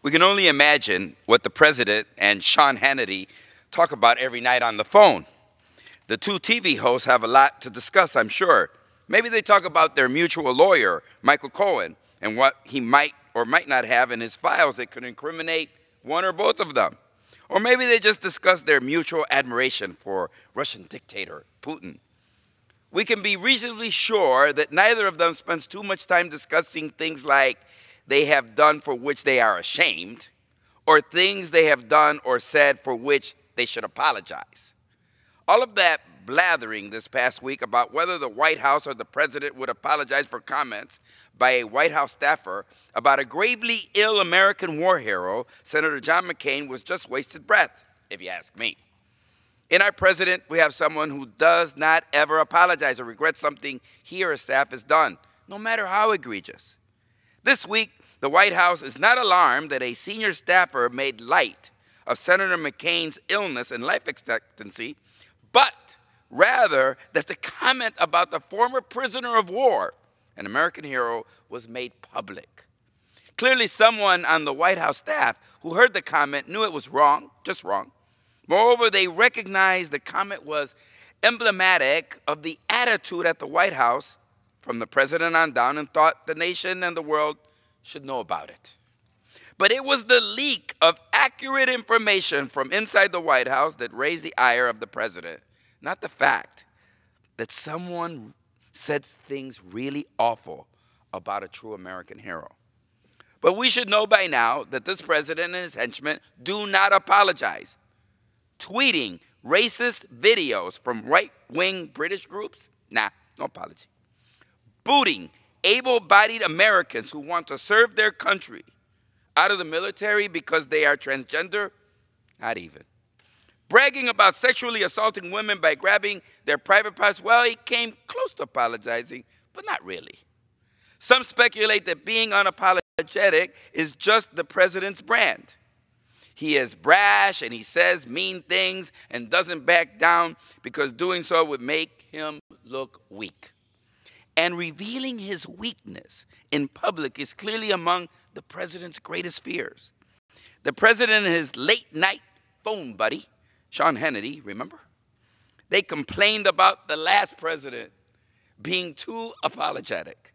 We can only imagine what the president and Sean Hannity talk about every night on the phone. The two TV hosts have a lot to discuss, I'm sure. Maybe they talk about their mutual lawyer, Michael Cohen, and what he might or might not have in his files that could incriminate one or both of them. Or maybe they just discuss their mutual admiration for Russian dictator Putin. We can be reasonably sure that neither of them spends too much time discussing things like they have done for which they are ashamed, or things they have done or said for which they should apologize. All of that blathering this past week about whether the White House or the president would apologize for comments by a White House staffer about a gravely ill American war hero, Senator John McCain, was just wasted breath, if you ask me. In our president, we have someone who does not ever apologize or regret something he or his staff has done, no matter how egregious. This week, the White House is not alarmed that a senior staffer made light of Senator McCain's illness and life expectancy, but rather that the comment about the former prisoner of war, an American hero, was made public. Clearly, someone on the White House staff who heard the comment knew it was wrong, just wrong. Moreover, they recognized the comment was emblematic of the attitude at the White House from the president on down, and thought the nation and the world should know about it. But it was the leak of accurate information from inside the White House that raised the ire of the president, not the fact that someone said things really awful about a true American hero. But we should know by now that this president and his henchmen do not apologize. Tweeting racist videos from right-wing British groups? Nah, no apology. Booting able-bodied Americans who want to serve their country out of the military because they are transgender? Not even. Bragging about sexually assaulting women by grabbing their private parts? Well, he came close to apologizing, but not really. Some speculate that being unapologetic is just the president's brand. He is brash and he says mean things and doesn't back down because doing so would make him look weak. And revealing his weakness in public is clearly among the president's greatest fears. The president and his late-night phone buddy, Sean Hannity, remember? They complained about the last president being too apologetic,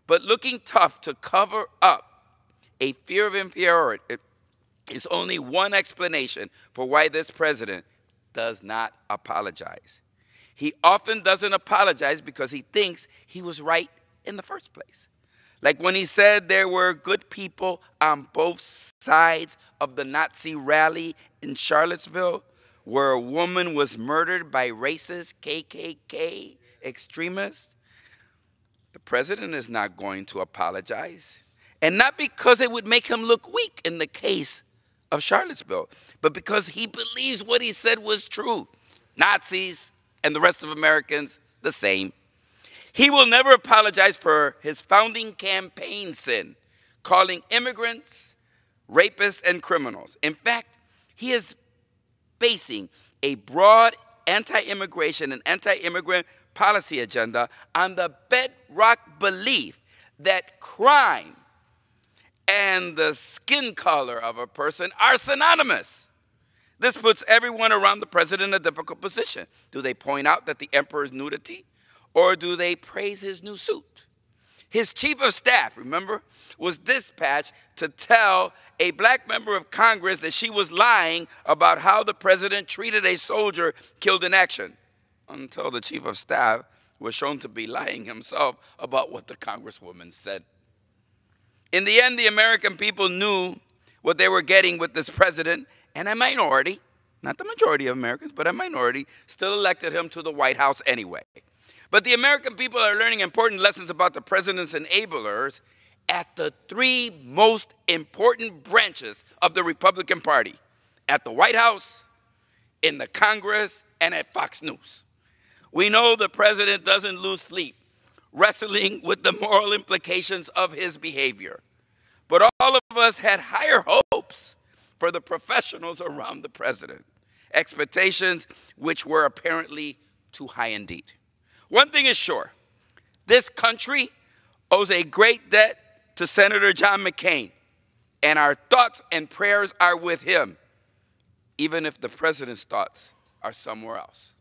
but looking tough to cover up a fear of inferiority is only one explanation for why this president does not apologize. He often doesn't apologize because he thinks he was right in the first place. Like when he said there were good people on both sides of the Nazi rally in Charlottesville, where a woman was murdered by racist KKK extremists. The president is not going to apologize. And not because it would make him look weak in the case of Charlottesville, but because he believes what he said was true. Nazis and the rest of Americans, the same. He will never apologize for his founding campaign sin, calling immigrants rapists and criminals. In fact, he is facing a broad anti-immigration and anti-immigrant policy agenda on the bedrock belief that crime and the skin color of a person are synonymous. This puts everyone around the president in a difficult position. Do they point out that the emperor's nudity, or do they praise his new suit? His chief of staff, remember, was dispatched to tell a black member of Congress that she was lying about how the president treated a soldier killed in action, until the chief of staff was shown to be lying himself about what the congresswoman said. In the end, the American people knew what they were getting with this president, and a minority, not the majority of Americans, but a minority, still elected him to the White House anyway. But the American people are learning important lessons about the president's enablers at the three most important branches of the Republican Party: at the White House, in the Congress, and at Fox News. We know the president doesn't lose sleep wrestling with the moral implications of his behavior. But all of us had higher hopes for the professionals around the president, expectations which were apparently too high indeed. One thing is sure, this country owes a great debt to Senator John McCain. and our thoughts and prayers are with him, even if the president's thoughts are somewhere else.